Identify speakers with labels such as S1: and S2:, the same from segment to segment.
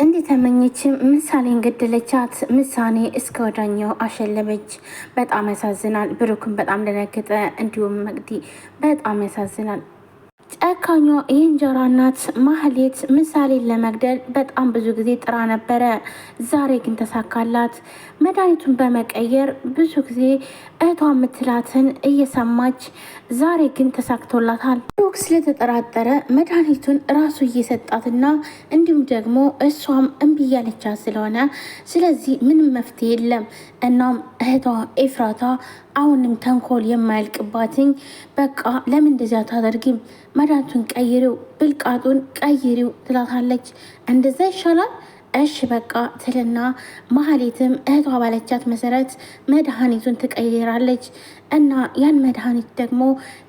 S1: እንዴት ተመኘችም ምሳሌን ገደለቻት። ምሳሌ እስከ ወዳኛው አሸለበች። በጣም ያሳዝናል። ብሩክን በጣም ደነገጠ። እንዲሁም መቅዲ በጣም ያሳዝናል። ጨካኟ የእንጀራ እናት ማህሌት ምሳሌን ለመግደል በጣም ብዙ ጊዜ ጥራ ነበረ። ዛሬ ግን ተሳካላት። መድኃኒቱን በመቀየር ብዙ ጊዜ እህቷ የምትላትን እየሰማች ዛሬ ግን ተሳክቶላታል። ብሩክ ስለተጠራጠረ መድኃኒቱን ራሱ እየሰጣትና እንዲሁም ደግሞ እሷም እምቢ እያለቻት ስለሆነ ስለዚህ ምንም መፍትሄ የለም። እናም እህቷ ኤፍራታ አሁንም ተንኮል የማያልቅባትኝ በቃ ለምን እንደዚያ ታደርጊም? መድኃኒቱን ቀይሪው፣ ብልቃጡን ቀይሪው ትላታለች። እንደዛ ይሻላል እሺ በቃ ትልና ማህሌትም እህቷ ባለቻት መሰረት መድኃኒቱን ትቀይራለች። እና ያን መድኃኒት ደግሞ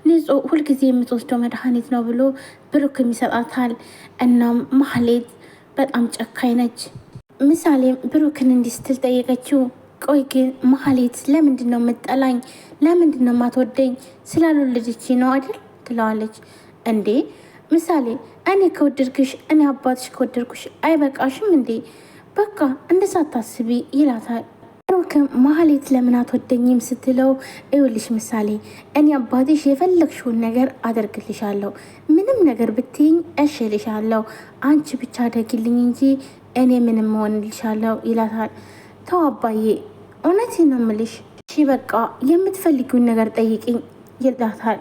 S1: ንጹህ ሁልጊዜ የምትወስደው መድኃኒት ነው ብሎ ብሩክም ይሰጣታል። እናም ማህሌት በጣም ጨካኝ ነች። ምሳሌም ብሩክን እንዲህ ስትል ጠየቀችው። ቆይ ግን ማህሌት ለምንድን ነው የምጠላኝ? ለምንድን ነው የማትወደኝ? ስላልወለደች ነው አይደል ትለዋለች። እንዴ ምሳሌ እኔ ከወደድክሽ እኔ አባትሽ ከወደድኩሽ አይበቃሽም እንዴ? በቃ እንደዛ ታስቢ ይላታል። ብሩክም ማህሌት ለምን አትወደኝም ስትለው ይኸውልሽ ምሳሌ እኔ አባትሽ የፈለግሽውን ነገር አደርግልሻለሁ፣ ምንም ነገር ብትይኝ እሽልሻለሁ፣ አንቺ ብቻ አደርጊልኝ እንጂ እኔ ምንም መሆንልሻለሁ ይላታል። ተው አባዬ እውነቴን ነው የምልሽ፣ እሺ በቃ የምትፈልጊውን ነገር ጠይቅኝ ይላታል።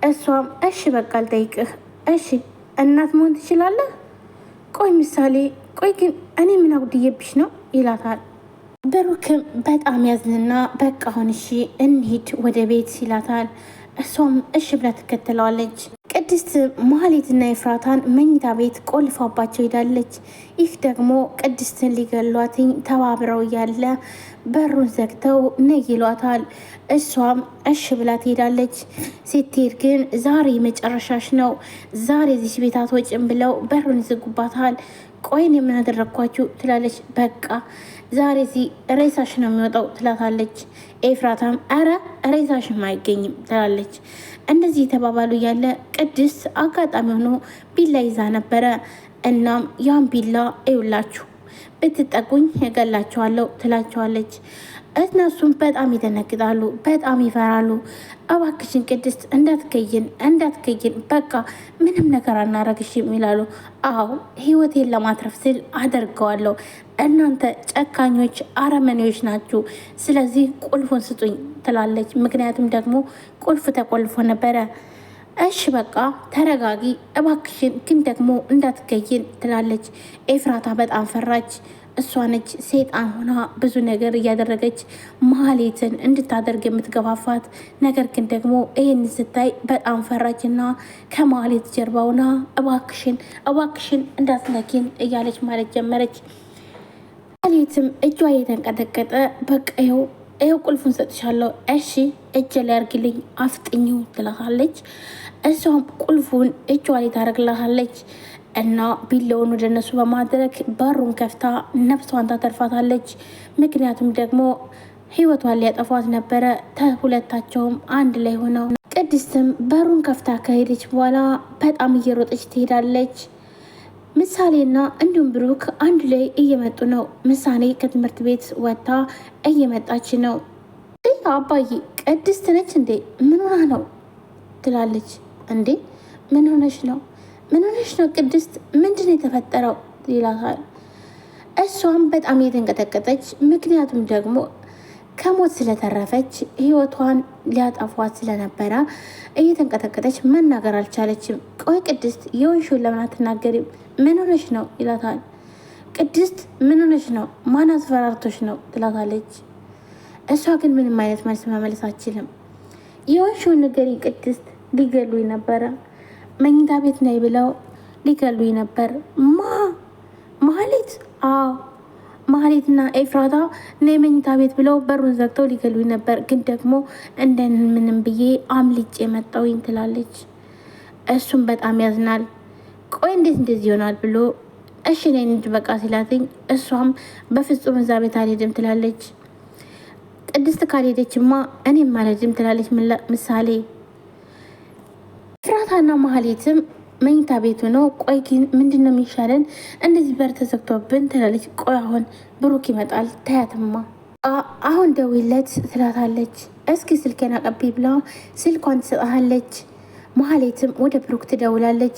S1: እሷም እሺ በቃ አልጠይቅህ፣ እሺ እናት መሆን ትችላለህ? ቆይ ምሳሌ ቆይ ግን እኔ ምን አጉድዬብሽ ነው ይላታል። ብሩክም በጣም ያዝንና በቃ አሁን እሺ እንሂድ ወደ ቤት ይላታል። እሷም እሺ ብላ ትከተለዋለች። ቅድስት ማህሌትና ኤፍራታን መኝታ ቤት ቆልፋባቸው ሄዳለች። ይህ ደግሞ ቅድስትን ሊገሏትኝ ተባብረው እያለ በሩን ዘግተው ነይ ይሏታል። እሷም እሺ ብላ ትሄዳለች። ስትሄድ ግን ዛሬ መጨረሻሽ ነው፣ ዛሬ ዚች ቤት አትወጭም ብለው በሩን ይዘጉባታል። ቆይን የምናደረግኳችሁ ትላለች። በቃ ዛሬ እዚህ ሬሳሽ ነው የሚወጣው ትላታለች። ኤፍራታም አረ ሬሳሽም አይገኝም ትላለች። እንደዚህ የተባባሉ ያለ ቅድስት አጋጣሚ ሆኖ ቢላ ይዛ ነበረ። እናም ያን ቢላ እዩላችሁ ብትጠጉኝ እገላችኋለሁ ትላቸዋለች። እነሱም በጣም ይደነግጣሉ፣ በጣም ይፈራሉ። እባክሽን ቅድስት እንዳትገይን በቃ ምንም ነገር አናረግሽም ይላሉ። አዎ ህይወቴን ለማትረፍ ስል አደርገዋለሁ። እናንተ ጨካኞች አረመኔዎች ናችሁ። ስለዚህ ቁልፉን ስጡኝ ትላለች። ምክንያቱም ደግሞ ቁልፍ ተቆልፎ ነበረ። እሺ በቃ ተረጋጊ እባክሽን፣ ግን ደግሞ እንዳትገይን ትላለች። ኤፍራታ በጣም ፈራች። እሷ ነች ሴጣን ሆና ብዙ ነገር እያደረገች ማህሌትን እንድታደርግ የምትገፋፋት። ነገር ግን ደግሞ ይህን ስታይ በጣም ፈራችና ከማህሌት ጀርባውና እባክሽን እንዳትነኪን እያለች ማለት ጀመረች። ማህሌትም እጇ እየተንቀጠቀጠ በቃ ይኸው ቁልፉን ሰጥሻለሁ፣ እሺ እጅ ላይ አርግልኝ አፍጥኝው ትላታለች። እሷም ቁልፉን እጇ ላይ ታደርግላታለች እና ቢላውን ወደ እነሱ በማድረግ በሩን ከፍታ ነፍሷን ታተርፋታለች። ምክንያቱም ደግሞ ህይወቷን ሊያጠፏት ነበረ። ሁለታቸውም አንድ ላይ ሆነው ቅድስትም በሩን ከፍታ ከሄደች በኋላ በጣም እየሮጠች ትሄዳለች። ምሳሌና እንዲሁም ብሩክ አንድ ላይ እየመጡ ነው። ምሳሌ ከትምህርት ቤት ወጥታ እየመጣች ነው። አባዬ ቅድስት ነች እንዴ? ምን ሆና ነው ትላለች። እንዴ ምን ሆነች ነው ቅድስት? ምንድን የተፈጠረው ይላታል። እሷም በጣም እየተንቀጠቀጠች ምክንያቱም ደግሞ ከሞት ስለተረፈች ህይወቷን ሊያጠፏት ስለነበረ እየተንቀጠቀጠች መናገር አልቻለችም። ቆይ ቅድስት የወንሹን ለምን አትናገሪም? ምን ሆነሽ ነው ይላታል። ቅድስት ምን ሆነሽ ነው? ማን አስፈራርቶች ነው ትላታለች። እሷ ግን ምንም አይነት መልስ መመለስ አችልም። የወንሹን ንገሪኝ ቅድስት፣ ሊገሉኝ ነበረ፣ መኝታ ቤት ነይ ብለው ሊገሉኝ ነበር። ማህሌት? አዎ ማህሌትና ኤፍራታ እኔ መኝታ ቤት ብለው በሩን ዘግተው ሊገሉኝ ነበር፣ ግን ደግሞ እንደምንም ብዬ አምልጬ የመጣውኝ ትላለች። እሱም በጣም ያዝናል። ቆይ እንዴት እንደዚህ ይሆናል ብሎ እሺ እኔ እንሂድ በቃ ሲላትኝ እሷም በፍጹም እዛ ቤት አልሄድም ትላለች። ቅድስት ካልሄደችማ እኔም አልሄድም ትላለች ምሳሌ። ኤፍራታና ማህሌትም መኝታ ቤቱ ነው። ቆይ ግን ምንድን ነው የሚሻለን? እንደዚህ በር ተዘግቶብን ትላለች። ቆይ አሁን ብሩክ ይመጣል ታያትማ። አሁን ደውለት ትላታለች። እስኪ ስልኬን አቀቢ ብላ ስልኳን ትሰጣለች። መሀሌትም ወደ ብሩክ ትደውላለች።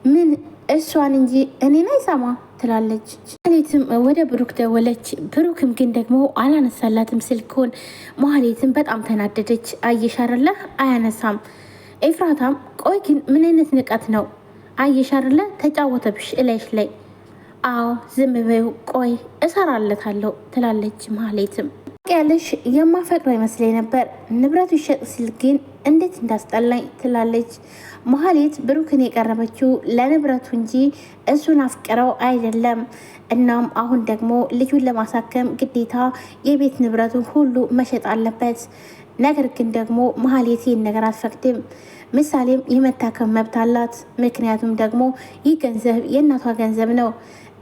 S1: ምን እሷን እንጂ እኔን አይሰማ ትላለች። መሀሌትም ወደ ብሩክ ደወለች። ብሩክም ግን ደግሞ አላነሳላትም ስልኩን። መሀሌትም በጣም ተናደደች። አየሻርለ አያነሳም። ኤፍራታም ቆይ ግን ምን አይነት ንቀት ነው? አየሻርለ ተጫወተብሽ እላይሽ ላይ። አዎ ዝም በይው፣ ቆይ እሰራለታለሁ ትላለች። መሀሌትም ያለሽ የማፈቅረው ይመስለኝ ነበር፣ ንብረቱ ይሸጥ ሲል ግን እንዴት እንዳስጠላኝ ትላለች። መሀሌት ብሩክን የቀረበችው ለንብረቱ እንጂ እሱን አፍቅረው አይደለም። እናም አሁን ደግሞ ልጁን ለማሳከም ግዴታ የቤት ንብረቱን ሁሉ መሸጥ አለበት። ነገር ግን ደግሞ መሀሌት ይህን ነገር አትፈቅድም። ምሳሌም የመታከም መብት አላት። ምክንያቱም ደግሞ ይህ ገንዘብ የእናቷ ገንዘብ ነው።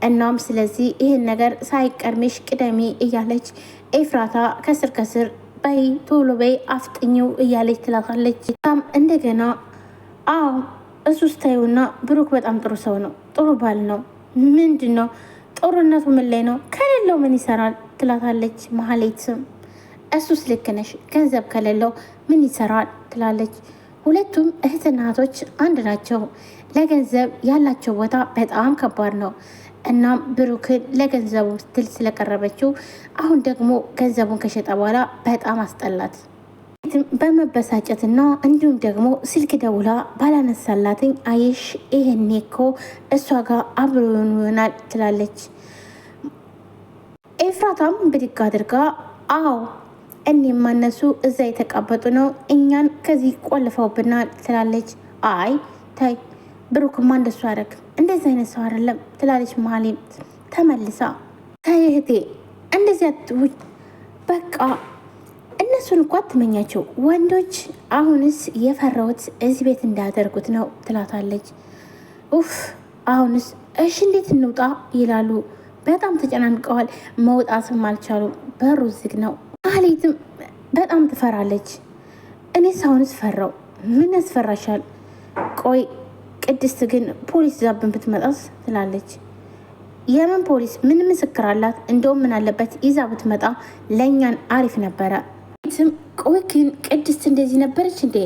S1: እናም ስለዚህ ይህን ነገር ሳይቀድምሽ ቅደሚ እያለች ኤፍራታ ከስር ከስር በይ ቶሎ በይ አፍጥኝው እያለች ትላታለች። በጣም እንደገና አዎ እሱ ስታዩና ብሩክ በጣም ጥሩ ሰው ነው፣ ጥሩ ባል ነው። ምንድን ነው ጦርነቱ ምን ላይ ነው? ከሌለው ምን ይሰራል ትላታለች። መሀሌትም እሱስ ልክ ነሽ፣ ገንዘብ ከሌለው ምን ይሰራል ትላለች። ሁለቱም እህትና እህቶች አንድ ናቸው። ለገንዘብ ያላቸው ቦታ በጣም ከባድ ነው። እናም ብሩክን ለገንዘቡ ስትል ስለቀረበችው አሁን ደግሞ ገንዘቡን ከሸጠ በኋላ በጣም አስጠላት። በመበሳጨትና እንዲሁም ደግሞ ስልክ ደውላ ባላነሳላትኝ አይሽ ይሄኔ እኮ እሷ ጋር አብሮ ይሆናል ትላለች። ኤፍራታም ብድግ አድርጋ አዎ እኔማ እነሱ እዛ የተቃበጡ ነው፣ እኛን ከዚህ ቆልፈውብናል ትላለች። አይ ታይ ብሩክማ እንደሱ አደረግ እንደዚህ አይነት ሰው አይደለም ትላለች። መሀሌት ተመልሳ ከእህቴ እንደዚያ በቃ እነሱን እኮ አትመኛቸው ወንዶች። አሁንስ የፈራሁት እዚህ ቤት እንዳያደርጉት ነው ትላታለች። ኡፍ አሁንስ እሺ እንዴት እንውጣ ይላሉ። በጣም ተጨናንቀዋል። መውጣትም አልቻሉ። በሩ ዝግ ነው። መሀሌትም በጣም ትፈራለች። እኔስ አሁንስ ፈራው። ምን ያስፈራሻል? ቆይ ቅድስት ግን ፖሊስ ዛብን ብትመጣስ ትላለች። የምን ፖሊስ? ምን ምስክር አላት? እንደውም ምን አለበት ይዛ ብትመጣ ለእኛን አሪፍ ነበረ። ቆይ ግን ቅድስት እንደዚህ ነበረች እንዴ?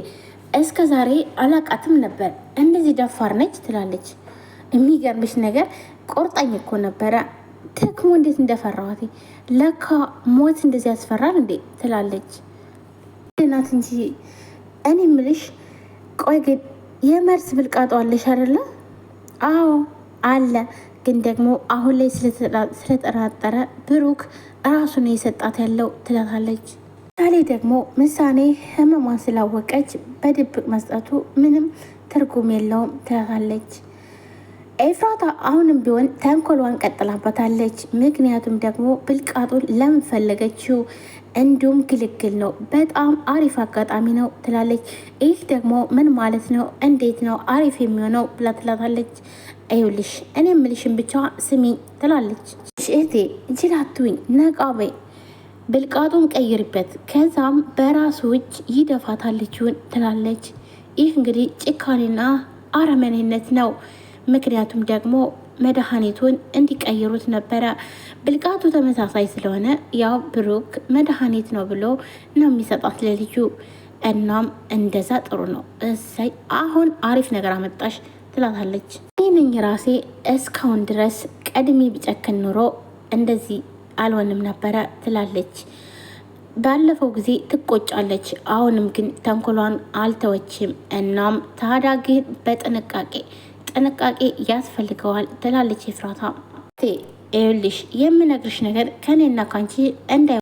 S1: እስከ ዛሬ አላቃትም ነበር። እንደዚህ ደፋር ነች ትላለች። የሚገርምሽ ነገር ቆርጣኝ እኮ ነበረ። ደግሞ እንዴት እንደፈራዋት ለካ ሞት እንደዚህ ያስፈራል እንዴ ትላለች። ናት እንጂ እኔ ምልሽ ቆይ ግን የመርስ ብልቃጧ አለሽ አይደለ? አዎ አለ። ግን ደግሞ አሁን ላይ ስለጠራጠረ ብሩክ ራሱ ነው የሰጣት ያለው ትላታለች። ምሳሌ ደግሞ ምሳሌ ህመሟን ስላወቀች በድብቅ መስጠቱ ምንም ትርጉም የለውም ትላታለች። ኤፍራታ አሁንም ቢሆን ተንኮሏን ቀጥላበታለች። ምክንያቱም ደግሞ ብልቃጡን ለምን ፈለገችው? እንዲሁም ግልግል ነው፣ በጣም አሪፍ አጋጣሚ ነው ትላለች። ይህ ደግሞ ምን ማለት ነው? እንዴት ነው አሪፍ የሚሆነው ብላ ትላታለች። ይኸውልሽ እኔ የምልሽን ብቻ ስሚኝ ትላለች። እህቴ ጅላቱኝ ነቃበይ ብልቃጡን ቀይርበት፣ ከዛም በራሱ እጅ ይደፋታለችውን ትላለች። ይህ እንግዲህ ጭካኔና አረመኔነት ነው። ምክንያቱም ደግሞ መድኃኒቱን እንዲቀይሩት ነበረ። ብልቃቱ ተመሳሳይ ስለሆነ ያው ብሩክ መድኃኒት ነው ብሎ ነው የሚሰጣት ለልጁ። እናም እንደዛ ጥሩ ነው፣ እሰይ አሁን አሪፍ ነገር አመጣሽ ትላታለች። ይህንኝ ራሴ እስካሁን ድረስ ቀድሜ ቢጨክን ኑሮ እንደዚህ አልሆንም ነበረ ትላለች። ባለፈው ጊዜ ትቆጫለች፣ አሁንም ግን ተንኮሏን አልተወችም። እናም ታዲያ ግን ጥንቃቄ ያስፈልገዋል ትላለች ኤፍራታ። ይኸውልሽ የምነግርሽ ነገር ከኔና ካንቺ እንዳይ